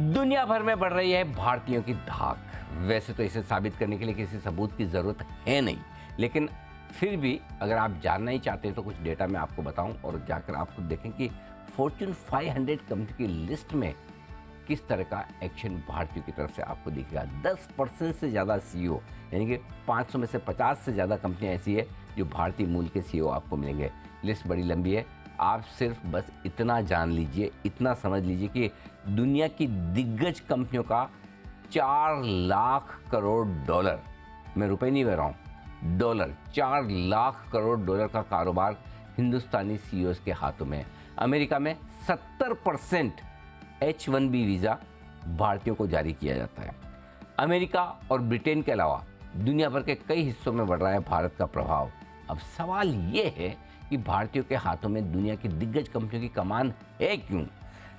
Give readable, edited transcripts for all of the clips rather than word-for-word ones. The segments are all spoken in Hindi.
दुनिया भर में बढ़ रही है भारतीयों की धाक। वैसे तो इसे साबित करने के लिए किसी सबूत की ज़रूरत है नहीं, लेकिन फिर भी अगर आप जानना ही चाहते हैं तो कुछ डेटा मैं आपको बताऊं और जाकर आप खुद देखें कि फॉर्च्यून 500 कंपनी की लिस्ट में किस तरह का एक्शन भारतीयों की तरफ से आपको दिखेगा। 10% से ज़्यादा सीईओ, यानी कि 500 में से 50 से ज़्यादा कंपनियां ऐसी है जो भारतीय मूल के सीईओ आपको मिलेंगे। लिस्ट बड़ी लंबी है। आप सिर्फ बस इतना जान लीजिए, इतना समझ लीजिए कि दुनिया की दिग्गज कंपनियों का 4 लाख करोड़ डॉलर, मैं रुपए नहीं कह रहा हूँ, डॉलर, 4 लाख करोड़ डॉलर का कारोबार हिंदुस्तानी सीईओ के हाथों में है। अमेरिका में 70% H-1B वीज़ा भारतीयों को जारी किया जाता है। अमेरिका और ब्रिटेन के अलावा दुनिया भर के कई हिस्सों में बढ़ रहा है भारत का प्रभाव। अब सवाल ये है कि भारतीयों के हाथों में दुनिया की दिग्गज कंपनियों की कमान है क्यों?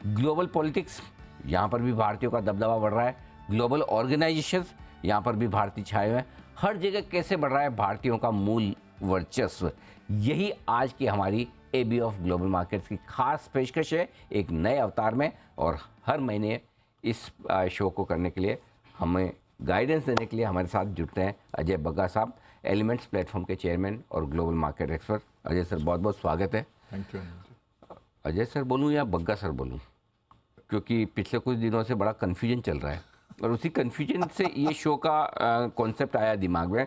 ग्लोबल पॉलिटिक्स, यहाँ पर भी भारतीयों का दबदबा बढ़ रहा है। ग्लोबल ऑर्गेनाइजेशंस, यहाँ पर भी भारतीय छाए हुए हैं। हर जगह कैसे बढ़ रहा है भारतीयों का मूल वर्चस्व? यही आज की हमारी एबी ऑफ ग्लोबल मार्केट्स की खास पेशकश है, एक नए अवतार में। और हर महीने इस शो को करने के लिए हमें गाइडेंस देने के लिए हमारे साथ जुड़ते हैं अजय बग्गा साहब, एलिमेंट्स प्लेटफॉर्म के चेयरमैन और global market expert. Ajay sir, बहुत बहुत स्वागत है। Thank you. अजय सर बोलूं या बग्गा सर बोलूं, क्योंकि पिछले कुछ दिनों से बड़ा कन्फ्यूजन चल रहा है और उसी कन्फ्यूजन से ये शो का कॉन्सेप्ट आया दिमाग में।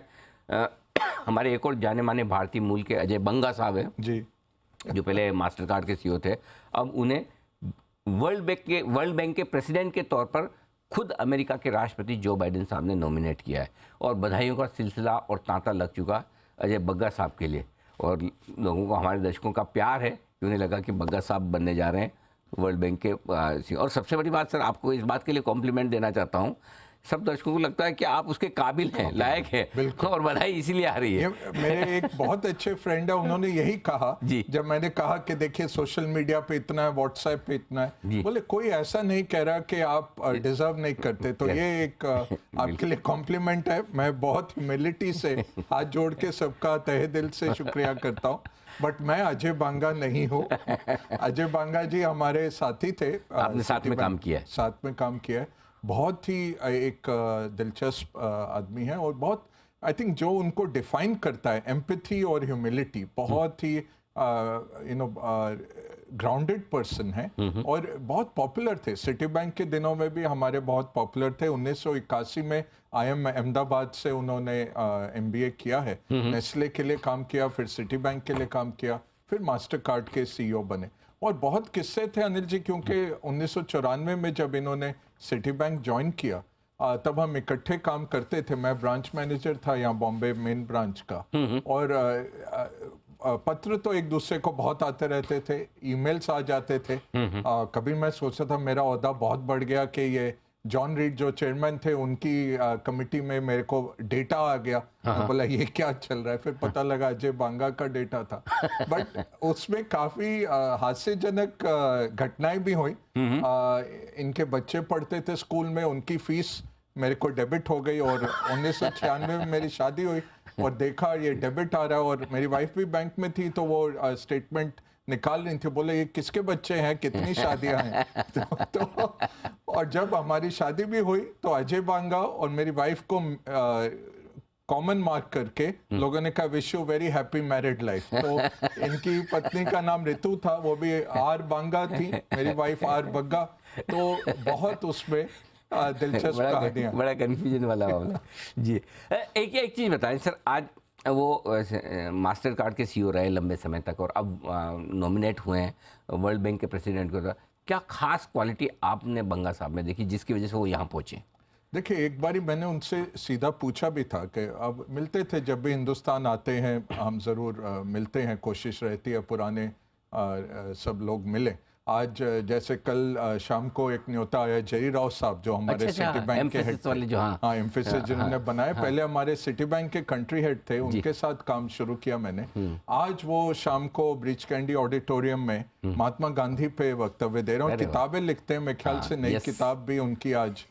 हमारे एक और जाने माने भारतीय मूल के अजय बंगा साहब हैं जी, जो पहले मास्टर कार्ड के सीईओ थे। अब उन्हें वर्ल्ड बैंक के प्रेसिडेंट के तौर पर खुद अमेरिका के राष्ट्रपति जो बाइडेन साहब ने नॉमिनेट किया है और बधाइयों का सिलसिला और तांता लग चुका अजय बग्गा साहब के लिए। और लोगों को, हमारे दर्शकों का प्यार है कि उन्हें लगा कि बग्गा साहब बनने जा रहे हैं वर्ल्ड बैंक के सीईओ। और सबसे बड़ी बात सर, आपको इस बात के लिए कॉम्प्लीमेंट देना चाहता हूँ, सब दर्शकों को लगता है कि आप उसके काबिल हैं, लायक हैं, और बधाई इसीलिए आ रही है। मेरे एक बहुत अच्छे फ्रेंड है, उन्होंने यही कहा जब मैंने कहा कि देखिए सोशल मीडिया पे इतना है, व्हाट्सएप पे इतना है, बोले कोई ऐसा नहीं कह रहा कि आप डिजर्व नहीं करते। तो ये एक आपके लिए कॉम्प्लीमेंट है। मैं बहुत ह्यूमिलिटी से हाथ जोड़ के सबका तहे दिल से शुक्रिया करता हूँ। बट मैं अजय बांगा नहीं हूँ। अजय बांगा जी हमारे साथी थे, आपने साथ में काम किया है? साथ में काम किया है। बहुत ही एक दिलचस्प आदमी है और बहुत, आई थिंक जो उनको डिफाइन करता है एम्पैथी और ह्यूमिलिटी, बहुत ही ग्राउंडेड पर्सन है और बहुत पॉपुलर थे। सिटी बैंक के दिनों में भी हमारे बहुत पॉपुलर थे। 1981 में IIM अहमदाबाद से उन्होंने MBA किया है, नेस्ले के लिए काम किया, फिर सिटी बैंक के लिए काम किया, फिर मास्टर कार्ड के CEO बने। और बहुत किस्से थे अनिल जी, क्योंकि 1994 में जब इन्होंने सिटी बैंक ज्वाइन किया तब हम इकट्ठे काम करते थे। मैं ब्रांच मैनेजर था यहाँ बॉम्बे मेन ब्रांच का, और पत्र तो एक दूसरे को बहुत आते रहते थे, ईमेल्स आ जाते थे। कभी मैं सोचा था मेरा ओहदा बहुत बढ़ गया कि ये जॉन रीड जो चेयरमैन थे उनकी कमिटी में मेरे को डेटा आ गया। तो बोला ये क्या चल रहा है, फिर पता लगा अजय बांगा का डेटा था। बट उसमें काफी हास्यजनक घटनाएं भी हुई। इनके बच्चे पढ़ते थे स्कूल में, उनकी फीस मेरे को डेबिट हो गई और 1996 में मेरी शादी हुई और देखा ये डेबिट आ रहा है। और मेरी वाइफ भी बैंक में थी, तो वो स्टेटमेंट निकाल रही थी, बोले ये किसके बच्चे हैं, कितनी शादियां हैं। तो और जब हमारी शादी भी हुई तो अजय बांगा और मेरी वाइफ को कॉमन मार्क करके लोगों ने कहा wish you very happy married life. तो इनकी पत्नी का नाम रितु था, वो भी आर बांगा थी, मेरी वाइफ आर बग्गा। तो बहुत उसमें दिलचस्प कहानियां, बड़ा कन्फ्यूजन वाला मामला। जी, एक चीज़ बताएं सर, आज वो मास्टर कार्ड के सीईओ रहे लंबे समय तक और अब नॉमिनेट हुए हैं वर्ल्ड बैंक के प्रेसिडेंट को। क्या खास क्वालिटी आपने बंगा साहब में देखी जिसकी वजह से वो यहाँ पहुँचे? देखिए, एक बारी मैंने उनसे सीधा पूछा भी था कि अब मिलते थे, जब भी हिंदुस्तान आते हैं हम ज़रूर मिलते हैं, कोशिश रहती है पुराने सब लोग मिलें। आज जैसे कल शाम को एक न्योता आया जयरी राव साहब जो हमारे सिटी बैंक के हेड थे, हाँ एम्फेसिस जिन्होंने बनाया, पहले हमारे सिटी बैंक के कंट्री हेड थे, उनके साथ काम शुरू किया मैंने। आज वो शाम को ब्रिज कैंडी ऑडिटोरियम में महात्मा गांधी पे वक्तव्य दे रहे हैं, किताबें लिखते हैं। मेरे ख्याल से नई किताब भी उनकी आज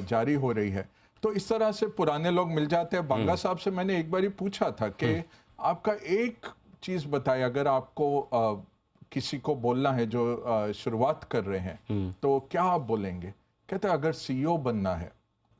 जारी हो रही है। तो इस तरह से पुराने लोग मिल जाते हैं। बांगा साहब से मैंने एक बार पूछा था कि आपका एक चीज बताए, अगर आपको किसी को बोलना है जो शुरुआत कर रहे हैं तो क्या आप बोलेंगे? कहते हैं अगर सीईओ बनना है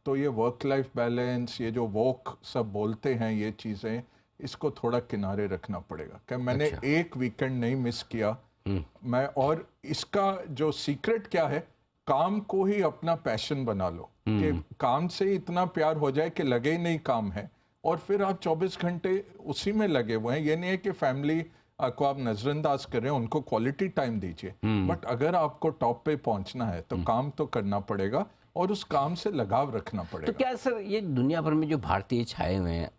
तो ये वर्क लाइफ बैलेंस, ये जो वॉक सब बोलते हैं, ये चीज़ें, इसको थोड़ा किनारे रखना पड़ेगा। क्या मैंने अच्छा। एक वीकेंड नहीं मिस किया मैं, और इसका जो सीक्रेट क्या है, काम को ही अपना पैशन बना लो, कि काम से ही इतना प्यार हो जाए कि लगे ही नहीं काम है, और फिर आप 24 घंटे उसी में लगे हुए हैं। ये नहीं है कि फैमिली को आप नज़रअंदाज कर रहे हैं, उनको क्वालिटी टाइम दीजिए, बट अगर आपको टॉप पे पहुंचना है तो काम तो करना पड़ेगा और उस काम से लगाव रखना तो पड़ेगा। क्या सर ये दुनिया भर में जो भारतीय छाए हुए हैं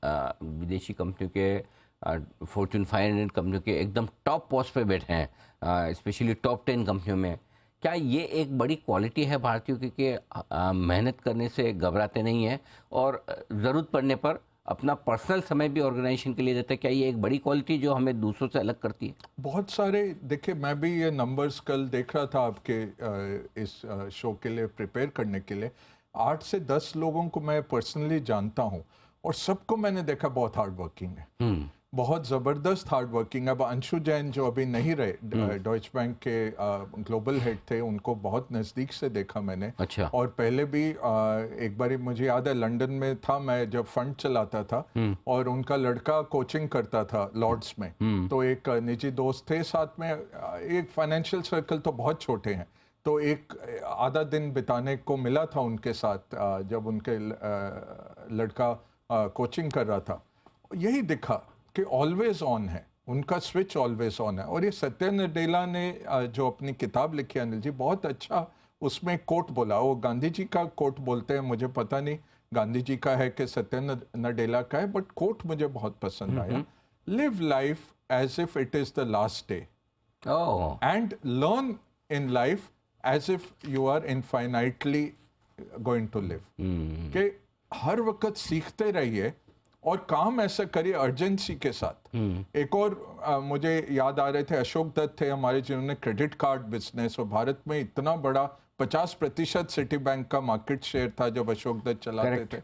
विदेशी कंपनियों के, फॉर्च्यून 500 कंपनियों के एकदम टॉप पोस्ट पे बैठे हैं, स्पेशली टॉप 10 कंपनियों में, क्या ये एक बड़ी क्वालिटी है भारतीयों की कि मेहनत करने से घबराते नहीं हैं और ज़रूरत पड़ने पर अपना पर्सनल समय भी ऑर्गेनाइजेशन के लिए देते हैं? क्या ये एक बड़ी क्वालिटी जो हमें दूसरों से अलग करती है? बहुत सारे, देखिए मैं भी ये नंबर्स कल देख रहा था आपके इस शो के लिए प्रिपेयर करने के लिए। 8 से 10 लोगों को मैं पर्सनली जानता हूँ और सबको मैंने देखा बहुत हार्ड वर्किंग है, बहुत ज़बरदस्त हार्ड वर्किंग। अब अंशु जैन जो अभी नहीं रहे, डॉइच बैंक के ग्लोबल हेड थे, उनको बहुत नज़दीक से देखा मैंने। अच्छा। और पहले भी एक बार मुझे याद है लंदन में था मैं जब फंड चलाता था, और उनका लड़का कोचिंग करता था लॉर्ड्स में, तो एक निजी दोस्त थे साथ में, एक फाइनेंशियल सर्कल तो बहुत छोटे हैं, तो एक आधा दिन बिताने को मिला था उनके साथ जब उनके लड़का कोचिंग कर रहा था। यही दिखा कि ऑलवेज ऑन है, उनका स्विच ऑलवेज ऑन है। और ये सत्य नडेला ने जो अपनी किताब लिखी अनिल जी, बहुत अच्छा उसमें कोट बोला, वो गांधी जी का कोट बोलते हैं, मुझे पता नहीं गांधी जी का है कि सत्य नडेला का है, बट कोट मुझे बहुत पसंद आया। Live life as if it is the last day oh. And learn in life as if you are infinitely going to live. कि हर वक्त सीखते रहिए और काम ऐसा करिए अर्जेंसी के साथ। एक और मुझे याद आ रहे थे, अशोक दत्त थे हमारे, जिन्होंने क्रेडिट कार्ड बिजनेस, और भारत में इतना बड़ा 50% सिटी बैंक का मार्केट शेयर था जब अशोक दत्त चलाते थे।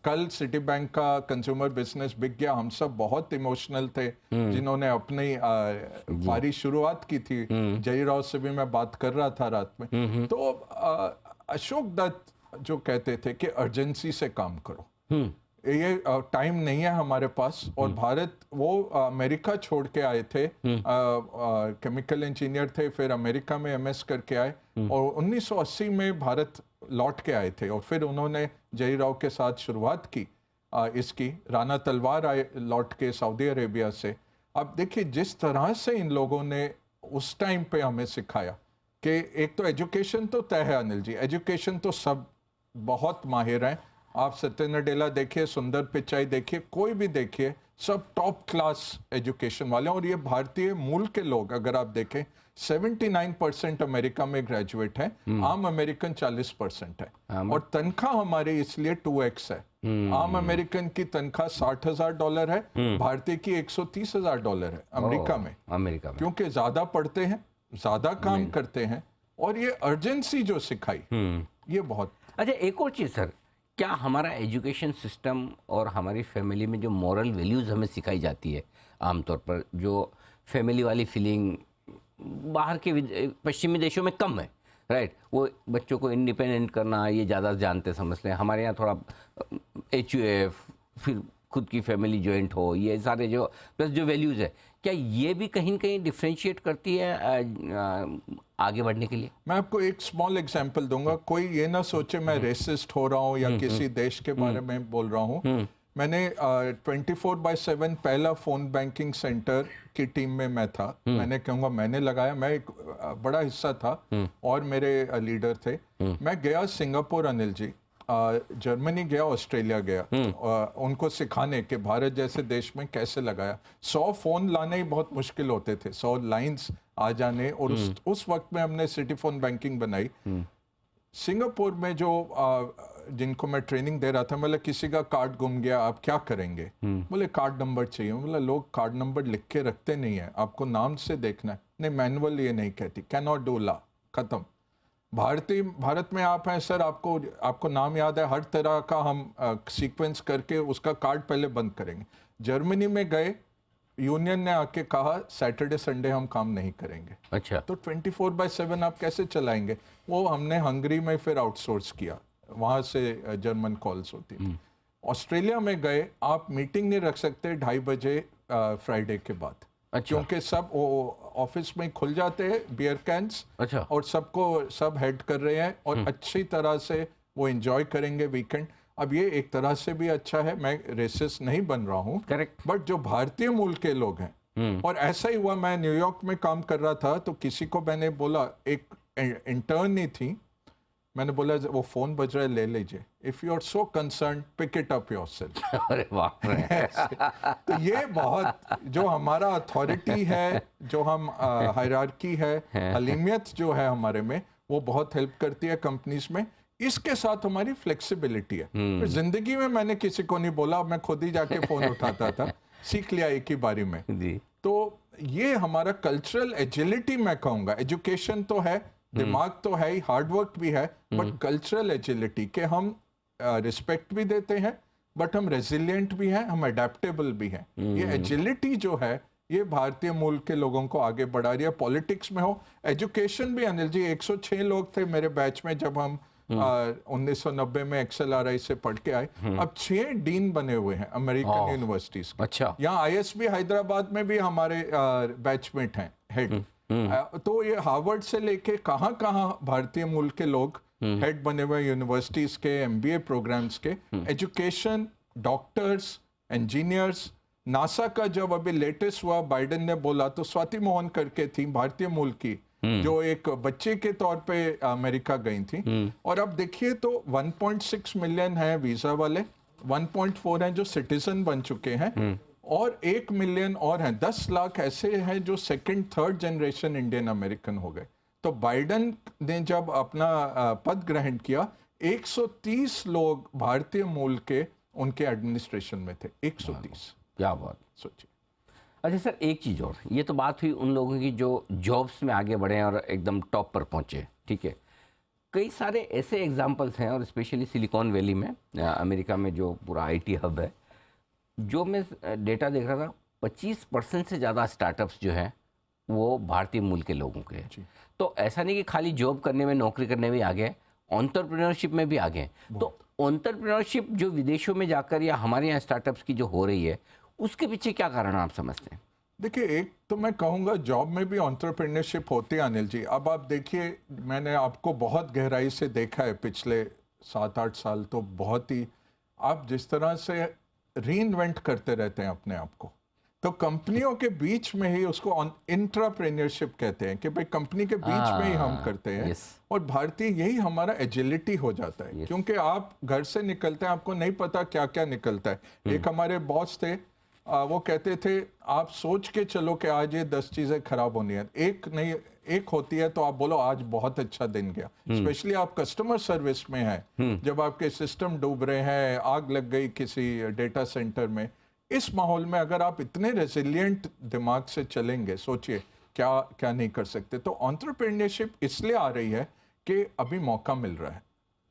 कल सिटी बैंक का कंज्यूमर बिजनेस बिक गया। हम सब बहुत इमोशनल थे जिन्होंने अपनी बारी शुरुआत की थी। जय राव से भी मैं बात कर रहा था रात में। तो अशोक दत्त जो कहते थे कि अर्जेंसी से काम करो, ये टाइम नहीं है हमारे पास। और भारत, वो अमेरिका छोड़ के आए थे, केमिकल इंजीनियर थे, फिर अमेरिका में एमएस करके आए, और 1980 में भारत लौट के आए थे, और फिर उन्होंने जय राव के साथ शुरुआत की इसकी। राणा तलवार आए लौट के सऊदी अरेबिया से। अब देखिए जिस तरह से इन लोगों ने उस टाइम पे हमें सिखाया कि एक तो एजुकेशन तो तय है अनिल जी, एजुकेशन तो सब बहुत माहिर हैं। आप सत्य नडेला देखिए, सुंदर पिचाई देखिए, कोई भी देखिए, सब टॉप क्लास एजुकेशन वाले हैं। और ये भारतीय मूल के लोग, अगर आप देखें 79% अमेरिका में ग्रेजुएट हैं, आम अमेरिकन 40% है। और तनख्वाह हमारी इसलिए 2x है। आम अमेरिकन की तनख्वाह $60,000 है, भारतीय की $130,000 है अमेरिका में, क्योंकि ज्यादा पढ़ते हैं, ज्यादा काम करते हैं, और ये अर्जेंसी जो सिखाई, ये बहुत। अच्छा, एक और चीज़ सर, क्या हमारा एजुकेशन सिस्टम और हमारी फैमिली में जो मॉरल वैल्यूज़ हमें सिखाई जाती है आमतौर पर, जो फैमिली वाली फीलिंग बाहर के पश्चिमी देशों में कम है, राइट? वो बच्चों को इंडिपेंडेंट करना ये ज़्यादा जानते समझते हैं। हमारे यहाँ थोड़ा HUF, फिर खुद की फैमिली जॉइंट हो, ये सारे जो प्लस जो वैल्यूज़ है, क्या ये भी कहीं न कहीं डिफ्रेंशिएट करती है आगे बढ़ने के लिए? मैं आपको एक स्मॉल एग्जांपल दूंगा, कोई ये ना सोचे मैं रेसिस्ट हो रहा हूँ या किसी देश के बारे में बोल रहा हूँ। मैंने 24/7 पहला फ़ोन बैंकिंग सेंटर की टीम में मैं था। मैंने कहूँगा मैंने लगाया, मैं एक बड़ा हिस्सा था और मेरे लीडर थे। मैं गया सिंगापुर अनिल जी, जर्मनी गया, ऑस्ट्रेलिया गया, उनको सिखाने के भारत जैसे देश में कैसे लगाया। 100 फ़ोन लाने ही बहुत मुश्किल होते थे, 100 लाइंस आ जाने। और उस वक्त में हमने सिटी फ़ोन बैंकिंग बनाई। सिंगापुर में जो जिनको मैं ट्रेनिंग दे रहा था, मतलब किसी का कार्ड गुम गया, आप क्या करेंगे? बोले कार्ड नंबर चाहिए। बोला लोग कार्ड नंबर लिख के रखते नहीं है, आपको नाम से देखना है। नहीं, मैनुअल ये नहीं कहती, कैन नॉट डू ला, खत्म। भारत में आप हैं सर, आपको नाम याद है, हर तरह का हम सीक्वेंस करके उसका कार्ड पहले बंद करेंगे। जर्मनी में गए, यूनियन ने आके कहा सैटरडे संडे हम काम नहीं करेंगे। अच्छा। तो 24/7 आप कैसे चलाएंगे? वो हमने हंगरी में फिर आउटसोर्स किया, वहाँ से जर्मन कॉल्स होती थी। ऑस्ट्रेलिया में गए, आप मीटिंग नहीं रख सकते 2:30 बजे फ्राइडे के बाद। अच्छा। क्योंकि सब ऑफिस में खुल जाते हैं बियर कैंस। अच्छा। और सब हेड कर रहे हैं और अच्छी तरह से वो एंजॉय करेंगे वीकेंड। अब ये एक तरह से भी अच्छा है, मैं रेसिस्ट नहीं बन रहा हूँ, करेक्ट। बट जो भारतीय मूल के लोग हैं, और ऐसा ही हुआ, मैं न्यूयॉर्क में काम कर रहा था तो किसी को मैंने बोला, एक इंटर्न ही थी, मैंने बोला वो फोन बज रहा है, ले लीजिए, if you are so concern pick it up yourself. अरे बाप रे। तो ये बहुत, जो हमारा अथॉरिटी है, जो हम हायरार्की है, हलीमियत जो है हमारे में, वो बहुत हेल्प करती है कंपनीज में। इसके साथ हमारी फ्लेक्सिबिलिटी है। तो जिंदगी में मैंने किसी को नहीं बोला, मैं खुद ही जाके फोन उठाता था, सीख लिया एक ही बारी में जी। तो ये हमारा कल्चरल एजिलिटी मैं कहूँगा। एजुकेशन तो है, दिमाग तो है ही, हार्डवर्क भी है, बट कल्चरल एजिलिटी के हम रिस्पेक्ट भी देते हैं, बट हम रेजिलियंट भी हैं, हम अडेप्टेबल भी हैं। ये एजिलिटी जो है, ये भारतीय मूल के लोगों को आगे बढ़ा रही है। पॉलिटिक्स में हो, एजुकेशन भी, अनिल जी 106 लोग थे मेरे बैच में जब हम 1990 में XLRI से पढ़ के आए। अब 6 डीन बने हुए हैं अमेरिकन यूनिवर्सिटीज के। अच्छा। यहाँ ISB हैदराबाद में भी हमारे बैचमेट हैं हेड। तो ये हार्वर्ड से लेके कहाँ कहाँ भारतीय मूल के लोग हेड बने हुए यूनिवर्सिटीज के, MBA प्रोग्राम्स के। Education, doctors, engineers. नासा का जब अभी लेटेस्ट हुआ, बाइडेन ने बोला, तो स्वाति मोहन करके थी भारतीय मूल की, जो एक बच्चे के तौर पे अमेरिका गई थी। और अब देखिए तो 1.6 मिलियन है वीजा वाले, 1.4 हैं जो सिटीजन बन चुके हैं, और 1 मिलियन और हैं, 10 लाख ऐसे हैं जो second third generation Indian American हो गए। तो बाइडेन ने जब अपना पद ग्रहण किया, 130 लोग भारतीय मूल के उनके एडमिनिस्ट्रेशन में थे। 130। क्या बात। सोचिए। अच्छा सर, एक चीज़ और, ये तो बात हुई उन लोगों की जो जॉब्स में आगे बढ़े और एकदम टॉप पर पहुंचे, ठीक है। कई सारे ऐसे एग्जांपल्स हैं, और स्पेशली सिलिकॉन वैली में, अमेरिका में जो पूरा IT हब है, जो मैं डेटा देख रहा था, 25% से ज़्यादा स्टार्टअप्स जो हैं वो भारतीय मूल के लोगों के हैं। तो ऐसा नहीं कि खाली जॉब करने में, नौकरी करने में आगे, एंटरप्रेन्योरशिप में भी आगे हैं। तो एंटरप्रेन्योरशिप जो विदेशों में जाकर या हमारे यहाँ स्टार्टअप्स की जो हो रही है, उसके पीछे क्या कारण आप समझते हैं? देखिए, एक तो मैं कहूँगा जॉब में भी एंटरप्रेन्योरशिप होती है अनिल जी। अब आप देखिए, मैंने आपको बहुत गहराई से देखा है पिछले 7-8 साल, तो बहुत ही आप जिस तरह से रीइन्वेंट करते रहते हैं अपने आप को, तो कंपनियों के बीच में ही उसको इंट्राप्रेन्योरशिप कहते हैं कि भाई कंपनी के बीच में ही हम करते हैं। और भारतीय यही हमारा एजिलिटी हो जाता है, क्योंकि आप घर से निकलते हैं, आपको नहीं पता क्या क्या निकलता है। एक हमारे बॉस थे, वो कहते थे आप सोच के चलो कि आज ये 10 चीजें खराब होनी है, एक नहीं, एक होती है तो आप बोलो आज बहुत अच्छा दिन गया। स्पेशली आप कस्टमर सर्विस में हैं, जब आपके सिस्टम डूब रहे हैं, आग लग गई किसी डेटा सेंटर में, इस माहौल में अगर आप इतने रेजिलिएंट दिमाग से चलेंगे, सोचिए क्या क्या नहीं कर सकते। तो एंटरप्रेन्योरशिप इसलिए आ रही है कि अभी मौका मिल रहा है,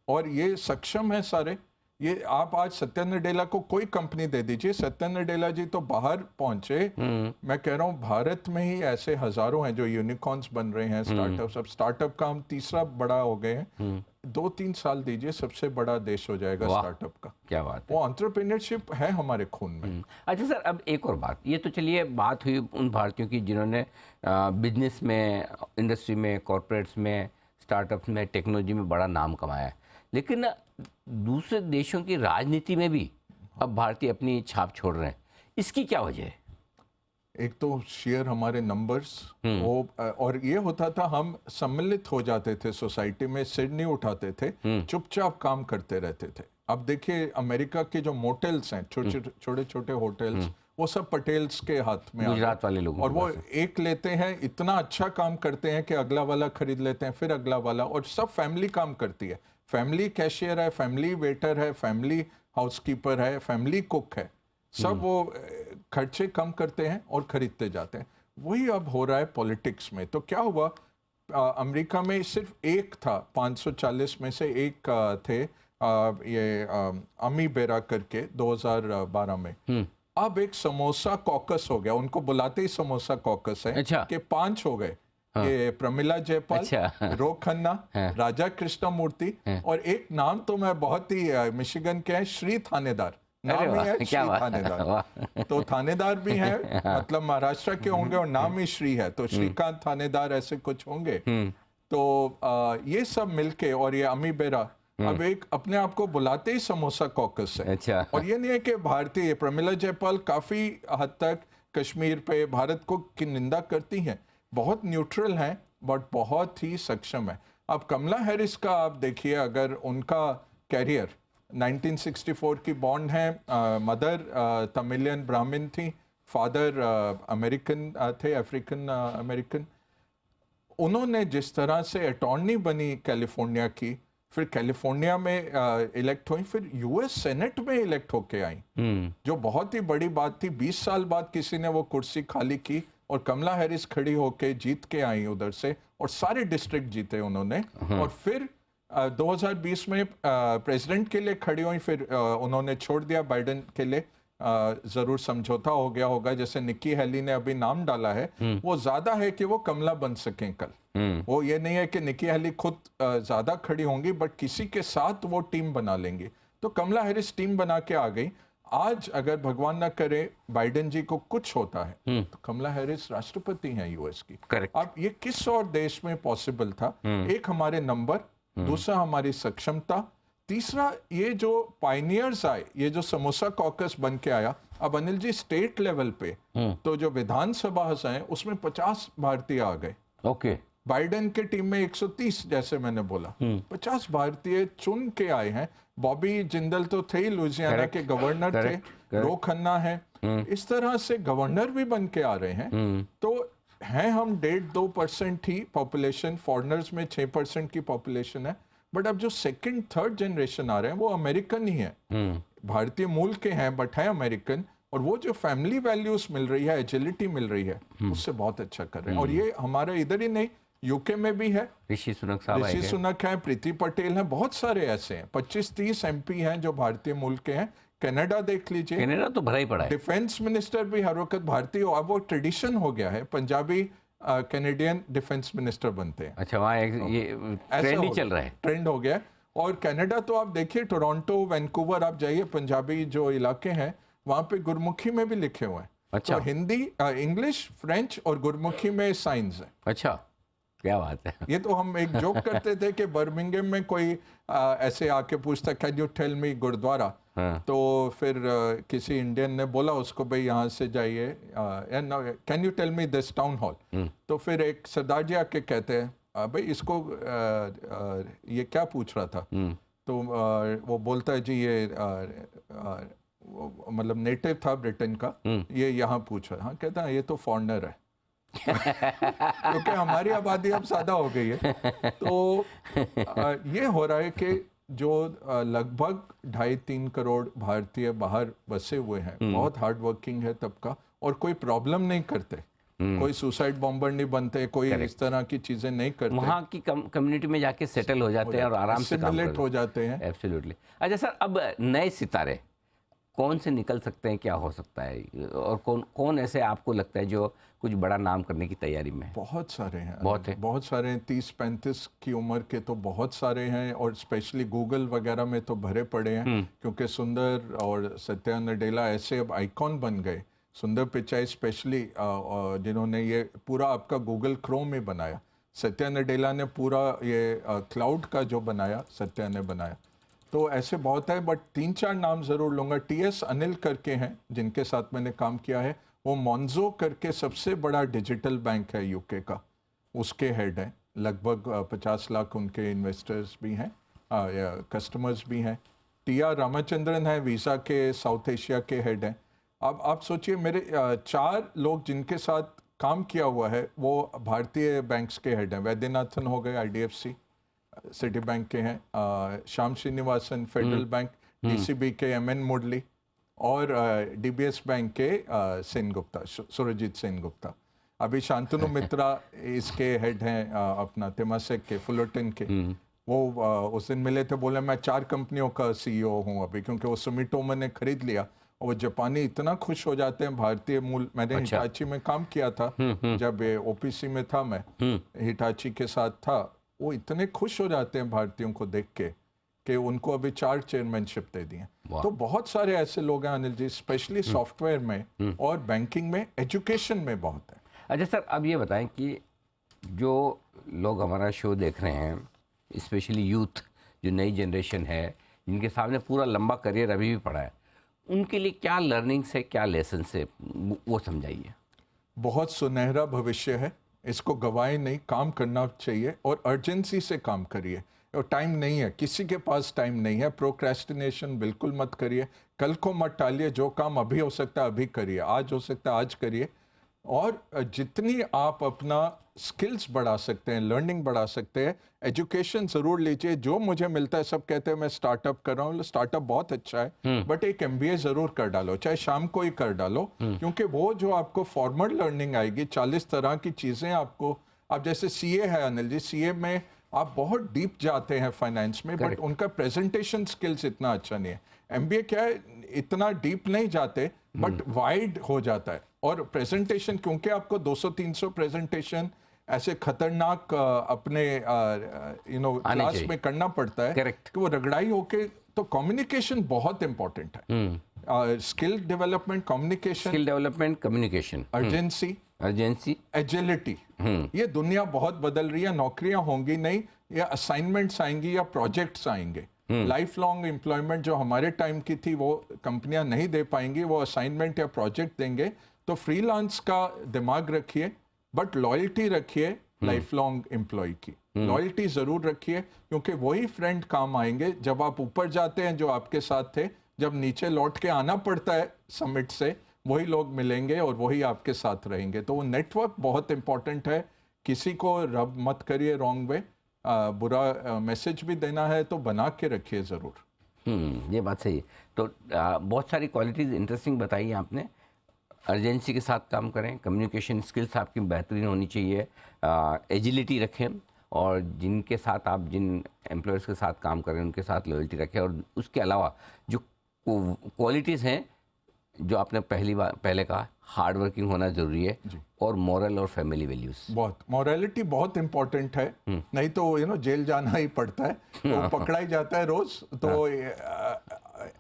और ये सक्षम है सारे। ये आप आज सत्या नडेला को कोई कंपनी दे दीजिए, सत्या नडेला जी तो बाहर पहुंचे। मैं कह रहा हूँ भारत में ही ऐसे हजारों हैं जो यूनिकॉर्न्स बन रहे हैं, स्टार्टअप्स। अब स्टार्टअप का हम तीसरा बड़ा हो गए हैं। 2-3 साल दीजिए, सबसे बड़ा देश हो जाएगा स्टार्टअप का। क्या बात है। वो एंटरप्रेन्योरशिप है हमारे खून में। अच्छा सर, अब एक और बात, ये तो चलिए बात हुई उन भारतीयों की जिन्होंने बिजनेस में, इंडस्ट्री में, कॉरपोरेट्स में, स्टार्टअप्स में, टेक्नोलॉजी में बड़ा नाम कमाया है। लेकिन दूसरे देशों की राजनीति में भी अब भारतीय अपनी छाप छोड़ रहे हैं, इसकी क्या वजह है? एक तो शेयर हमारे नंबर्स, वो, और ये होता था हम सम्मिलित हो जाते थे सोसाइटी में, सिर नहीं उठाते थे, चुपचाप काम करते रहते थे। अब देखिए अमेरिका के जो मोटेल्स हैं, छोटे छोटे होटल्स, वो सब पटेल्स के हाथ में, गुजरात वाले लोग, और वो एक लेते हैं, इतना अच्छा काम करते हैं कि अगला वाला खरीद लेते हैं, फिर अगला वाला, और सब फैमिली काम करती है। फैमिली कैशियर है, फैमिली वेटर है, फैमिली हाउसकीपर है, फैमिली कुक है, सब वो खर्चे कम करते हैं और खरीदते जाते हैं। वही अब हो रहा है पॉलिटिक्स में। तो क्या हुआ, अमेरिका में सिर्फ एक था, 540 में से एक थे, ये अमी बेरा करके 2012 में। अब एक समोसा कॉकस हो गया, उनको बुलाते ही समोसा कॉकस है। अच्छा। कि 5 हो गए। ये प्रमिला जयपाल, अच्छा। रो खन्ना, राजा कृष्णमूर्ति, और एक नाम तो मैं बहुत ही मिशिगन के हैं, श्री थानेदार। अरे नाम ही है वाह, क्या श्री बात थानेदार। वाह। तो थानेदार भी है, मतलब महाराष्ट्र के होंगे और नाम ही श्री है, तो श्रीकांत थानेदार ऐसे कुछ होंगे। तो ये सब मिलके, और ये अमी बेरा अब एक अपने आप को बुलाते ही समोसा कॉकस है। अच्छा। और ये नहीं है कि भारतीय, प्रमिला जयपाल काफी हद तक कश्मीर पे भारत को की निंदा करती हैं, बहुत न्यूट्रल हैं, बट बहुत ही सक्षम है। अब कमला हैरिस का आप देखिए, अगर उनका कैरियर 1964 की बॉन्ड है, मदर तमिलियन ब्राह्मण थी, फादर अमेरिकन थे, अफ्रीकन अमेरिकन। उन्होंने जिस तरह से अटॉर्नी बनी कैलिफोर्निया की, फिर कैलिफोर्निया में इलेक्ट हुई, फिर यूएस सेनेट में इलेक्ट होके आई, जो बहुत ही बड़ी बात थी। 20 साल बाद किसी ने वो कुर्सी खाली की और कमला हैरिस खड़ी होके जीत के आई उधर से, और सारे डिस्ट्रिक्ट जीते उन्होंने। और फिर 2020 में प्रेसिडेंट के लिए खड़ी हुई, फिर उन्होंने छोड़ दिया बाइडेन के लिए। जरूर समझौता हो गया होगा, जैसे निक्की हेली ने अभी नाम डाला है, वो ज्यादा है कि वो कमला बन सकें कल। वो ये नहीं है कि निक्की हेली खुद ज्यादा खड़ी होंगी, बट किसी के साथ वो टीम बना लेंगी। तो कमला हैरिस टीम बना के आ गई। आज अगर भगवान ना करे बाइडेन जी को कुछ होता है, तो कमला हैरिस राष्ट्रपति हैं यूएस की। करेक्ट। अब ये किस और देश में पॉसिबल था? एक हमारे नंबर, दूसरा हमारी सक्षमता, तीसरा ये जो पायनियर्स आए, ये जो समोसा कॉकस बन के आया। अब अनिल जी स्टेट लेवल पे तो जो विधानसभा हैं उसमें 50 भारतीय आ गए। ओके। बाइडेन के टीम में 130, जैसे मैंने बोला, 50 भारतीय चुन के आए हैं। बॉबी जिंदल तो थे ही, लुइसियाना के गवर्नर थे, रो खन्ना है, इस तरह से गवर्नर भी बन के आ रहे हैं। तो हैं हम 1.5-2% ही पॉपुलेशन, फॉरेनर्स में 6% की पॉपुलेशन है, बट अब जो सेकंड थर्ड जनरेशन आ रहे हैं वो अमेरिकन ही है, भारतीय मूल के हैं बट है अमेरिकन, और वो जो फैमिली वैल्यूज मिल रही है, एजिलिटी मिल रही है, उससे बहुत अच्छा कर रहे हैं। और ये हमारा इधर ही नहीं, यूके में भी है, ऋषि सुनक साहब ऋषि सुनक है, प्रीति पटेल है, बहुत सारे ऐसे हैं। 25-30 एमपी हैं जो भारतीय मूल के हैं। कनाडा देख लीजिए, कनाडा तो भरा ही पड़ा है। डिफेंस मिनिस्टर भी हर वक्त भारतीय, अब वो ट्रेडिशन हो गया है, पंजाबी कैनेडियन डिफेंस मिनिस्टर बनते हैं। अच्छा, वहाँ ये ट्रेंड ही चल रहा है, ट्रेंड हो गया है। और कनाडा तो आप देखिए, टोरंटो, वैंकूवर आप जाइए, पंजाबी जो इलाके हैं वहाँ पे गुरमुखी में भी लिखे हुए हैं। अच्छा। तो हिंदी, इंग्लिश, फ्रेंच और गुरमुखी में साइंस है। अच्छा, क्या बात है। ये तो हम एक जोक करते थे कि बर्मिंघम में कोई ऐसे आके पूछता, can you tell me gurdwara? तो फिर किसी इंडियन ने बोला उसको, भाई यहाँ से जाइए, can you tell me this town hall? तो फिर एक सरदार जी आके कहते हैं, भाई इसको ये क्या पूछ रहा था? तो वो बोलता है, जी ये मतलब नेटिव था ब्रिटेन का, ये यहाँ पूछ रहा है। हाँ, कहता है ये तो फॉरेनर है। क्योंकि हमारी आबादी अब ज्यादा हो गई है। तो ये हो रहा है कि जो लगभग 2.5-3 करोड़ भारतीय बाहर बसे हुए हैं, बहुत हार्ड वर्किंग है तबका, और कोई प्रॉब्लम नहीं करते, कोई सुसाइड बॉम्बर नहीं बनते, कोई इस तरह की चीजें नहीं करते, वहाँ की कम्युनिटी में जाके सेटल हो जाते हैं और आराम से काम हो जाते हैं। एब्सोल्युटली। अच्छा सर, अब नए सितारे कौन से निकल सकते हैं, क्या हो सकता है, और कौन ऐसे आपको लगता है जो कुछ बड़ा नाम करने की तैयारी में है? बहुत सारे हैं, बहुत सारे हैं। 30-35 की उम्र के तो बहुत सारे हैं, और स्पेशली गूगल वगैरह में तो भरे पड़े हैं, क्योंकि सुंदर और सत्या नडेला ऐसे अब आइकॉन बन गए। सुंदर पिचाई स्पेशली, जिन्होंने ये पूरा आपका गूगल क्रोम में बनाया। सत्या नडेला ने पूरा ये क्लाउड का जो बनाया, सत्या ने बनाया। तो ऐसे बहुत है, बट 3-4 नाम जरूर लूंगा। TS अनिल करके हैं जिनके साथ मैंने काम किया है, वो मोन्जो करके सबसे बड़ा डिजिटल बैंक है यूके का, उसके हेड हैं। लगभग 50 लाख उनके इन्वेस्टर्स भी हैं, कस्टमर्स भी हैं। TR रामाचंद्रन है, वीज़ा के साउथ एशिया के हेड हैं। अब आप सोचिए, मेरे 4 लोग जिनके साथ काम किया हुआ है वो भारतीय बैंक्स के हेड हैं। वैद्यनाथन हो गए IDFC, सिटी बैंक के हैं, Shyam Srinivasan federal bank, DCB के MN मुरली, और DBS बैंक के सेन गुप्ता, सुरजीत सेन गुप्ता। अभी शांतनु मित्रा इसके हेड हैं, अपना तेमासेक के, फुलरटन के। वो उस दिन मिले थे, बोले मैं 4 कंपनियों का CEO हूँ अभी, क्योंकि वो सुमिटोमो ने खरीद लिया और वो जापानी इतना खुश हो जाते हैं भारतीय मूल। मैंने हिटाची में काम किया था जब ओपीसी में था, मैं हिटाची के साथ था। वो इतने खुश हो जाते हैं भारतीयों को देख के कि उनको अभी 4 चेयरमैनशिप दे दी हैं। तो बहुत सारे ऐसे लोग हैं अनिल जी, स्पेशली सॉफ्टवेयर में और बैंकिंग में, एजुकेशन में बहुत है। अच्छा सर, अब ये बताएं कि जो लोग हमारा शो देख रहे हैं, स्पेशली यूथ, जो नई जनरेशन है, जिनके सामने पूरा लंबा करियर अभी भी पड़ा है, उनके लिए क्या लर्निंग्स है, क्या लेसन है, वो समझाइए। बहुत सुनहरा भविष्य है, इसको गवाए नहीं, काम करना चाहिए और अर्जेंसी से काम करिए। और टाइम नहीं है, किसी के पास टाइम नहीं है। प्रोक्रेस्टिनेशन बिल्कुल मत करिए, कल को मत टालिए। जो काम अभी हो सकता है अभी करिए, आज हो सकता है आज करिए। और जितनी आप अपना स्किल्स बढ़ा सकते हैं, लर्निंग बढ़ा सकते हैं, एजुकेशन ज़रूर लीजिए। जो मुझे मिलता है, सब कहते हैं मैं स्टार्टअप कर रहा हूँ, स्टार्टअप बहुत अच्छा है, बट एक MBA ज़रूर कर डालो, चाहे शाम को ही कर डालो, क्योंकि वो जो आपको फॉर्मल लर्निंग आएगी, 40 तरह की चीज़ें आपको। आप जैसे CA है अनिल जी, CA में आप बहुत डीप जाते हैं फाइनेंस में, बट उनका प्रेजेंटेशन स्किल्स इतना अच्छा नहीं है। MBA क्या है, इतना डीप नहीं जाते, बट वाइड हो जाता है। और प्रेजेंटेशन, क्योंकि आपको 200-300 प्रेजेंटेशन ऐसे खतरनाक अपने क्लास में करना पड़ता है कि वो रगड़ाई होके, तो कम्युनिकेशन बहुत इंपॉर्टेंट है। Skill development, communication, urgency, agility. ये दुनिया बहुत बदल रही है, नौकरियां होंगी नहीं, या असाइनमेंट्स आएंगी या प्रोजेक्ट्स आएंगे। लाइफ लॉन्ग एम्प्लॉयमेंट जो हमारे टाइम की थी वो कंपनियां नहीं दे पाएंगी, वो असाइनमेंट या प्रोजेक्ट देंगे। तो फ्रीलांस का दिमाग रखिए, बट लॉयल्टी रखिए लाइफ लॉन्ग एम्प्लॉय की। लॉयल्टी ज़रूर रखिए, क्योंकि वही फ्रेंड काम आएंगे जब आप ऊपर जाते हैं, जो आपके साथ थे। जब नीचे लौट के आना पड़ता है समिट से, वही लोग मिलेंगे और वही आपके साथ रहेंगे। तो वो नेटवर्क बहुत इंपॉर्टेंट है। किसी को रब मत करिए रॉन्ग वे। बुरा मैसेज भी देना है तो बना के रखिए ज़रूर। ये बात सही है। तो बहुत सारी क्वालिटीज़ इंटरेस्टिंग बताई आपने। अर्जेंसी के साथ काम करें, कम्युनिकेशन स्किल्स आपकी बेहतरीन होनी चाहिए, एजिलिटी रखें, और जिनके साथ आप, जिन एम्प्लॉयर्स के साथ काम करें, उनके साथ लॉयल्टी रखें। और उसके अलावा जो क्वालिटीज़ हैं, जो आपने पहले कहा, हार्ड वर्किंग होना ज़रूरी है, और मॉरल और फैमिली वैल्यूज़। बहुत, मॉरलिटी बहुत इंपॉर्टेंट है। नहीं तो जेल जाना ही पड़ता है, तो पकड़ा ही जाता है रोज़। तो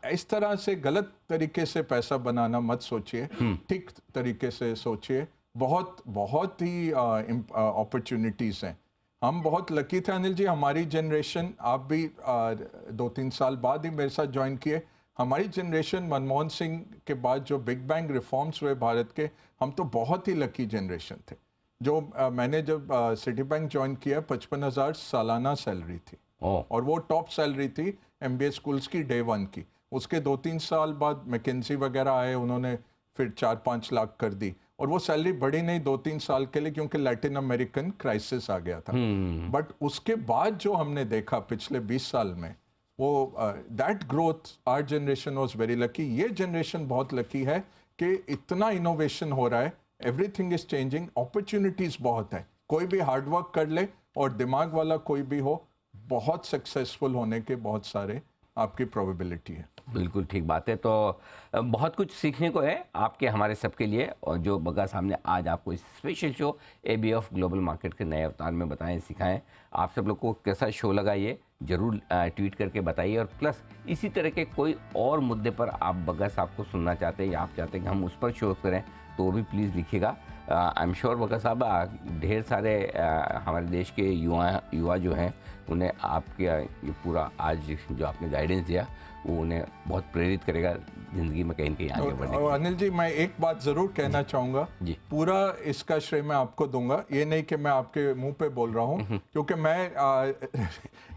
इस तरह से गलत तरीके से पैसा बनाना मत सोचिए, ठीक तरीके से सोचिए। बहुत ही अपॉर्चुनिटीज़ हैं। हम बहुत लकी थे अनिल जी, हमारी जनरेशन, आप भी 2-3 साल बाद ही मेरे साथ ज्वाइन किए। हमारी जनरेशन, मनमोहन सिंह के बाद जो बिग बैंग रिफॉर्म्स हुए भारत के, हम तो बहुत ही लकी जनरेशन थे। जो मैंने जब सिटी बैंक ज्वाइन किया, 55,000 सालाना सैलरी थी, और वो टॉप सैलरी थी MBA स्कूल्स की, डे 1 की। उसके 2-3 साल बाद मैकेंजी वगैरह आए, उन्होंने फिर 4-5 लाख कर दी, और वो सैलरी बढ़ी नहीं 2-3 साल के लिए, क्योंकि लैटिन अमेरिकन क्राइसिस आ गया था। बट उसके बाद जो हमने देखा पिछले 20 साल में, वो that growth, our generation was very lucky. ये जनरेशन बहुत लकी है कि इतना इनोवेशन हो रहा है, एवरीथिंग इज चेंजिंग, अपॉर्चुनिटीज़ बहुत है। कोई भी हार्डवर्क कर ले और दिमाग वाला कोई भी हो, बहुत सक्सेसफुल होने के बहुत सारे आपकी प्रोबेबिलिटी है। बिल्कुल ठीक बात है। तो बहुत कुछ सीखने को है आपके, हमारे सबके लिए, और जो बग्गा साहब ने आज आपको इस special show ABF global market के नए अवतार में बताएं, सिखाएं। आप सब लोग को कैसा शो लगा ये ज़रूर ट्वीट करके बताइए, और प्लस इसी तरह के कोई और मुद्दे पर आप बग्गा साहब को सुनना चाहते हैं, या आप चाहते हैं कि हम उस पर शो करें, तो वो भी प्लीज़ लिखिएगा। आई एम श्योर बग्गा साहब, ढेर सारे हमारे देश के युवा जो हैं, उन्हें आपके ये पूरा आज जो आपने गाइडेंस दिया, वो उन्हें बहुत प्रेरित करेगा ज़िंदगी में कहीं न कहीं आगे बढ़ने। और अनिल जी, मैं एक बात ज़रूर कहना चाहूँगा, पूरा इसका श्रेय मैं आपको दूंगा। ये नहीं कि मैं आपके मुंह पे बोल रहा हूँ, क्योंकि मैं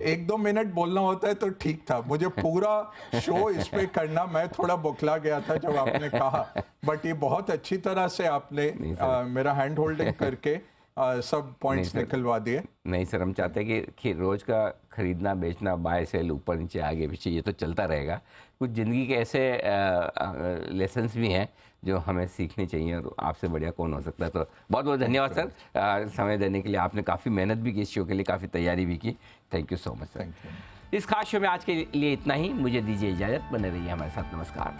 1-2 मिनट बोलना होता है तो ठीक था, मुझे पूरा शो इस पे करना, मैं थोड़ा बौखला गया था जब आपने कहा। बट ये बहुत अच्छी तरह से आपने मेरा हैंड होल्डिंग करके सब पॉइंट्स निकलवा दिए। नहीं सर, हम चाहते हैं कि रोज़ का खरीदना बेचना, बाय सेल, ऊपर नीचे आगे पीछे, ये तो चलता रहेगा। कुछ ज़िंदगी के ऐसे लेसन्स भी हैं जो हमें सीखने चाहिए, और आपसे बढ़िया कौन हो सकता है। तो बहुत बहुत धन्यवाद सर समय देने के लिए। आपने काफ़ी मेहनत भी की इस शो के लिए, काफ़ी तैयारी भी की। Thank you so much sir. इस खास शो में आज के लिए इतना ही। मुझे दीजिए इजाज़त, बने रहिए हमारे साथ। नमस्कार।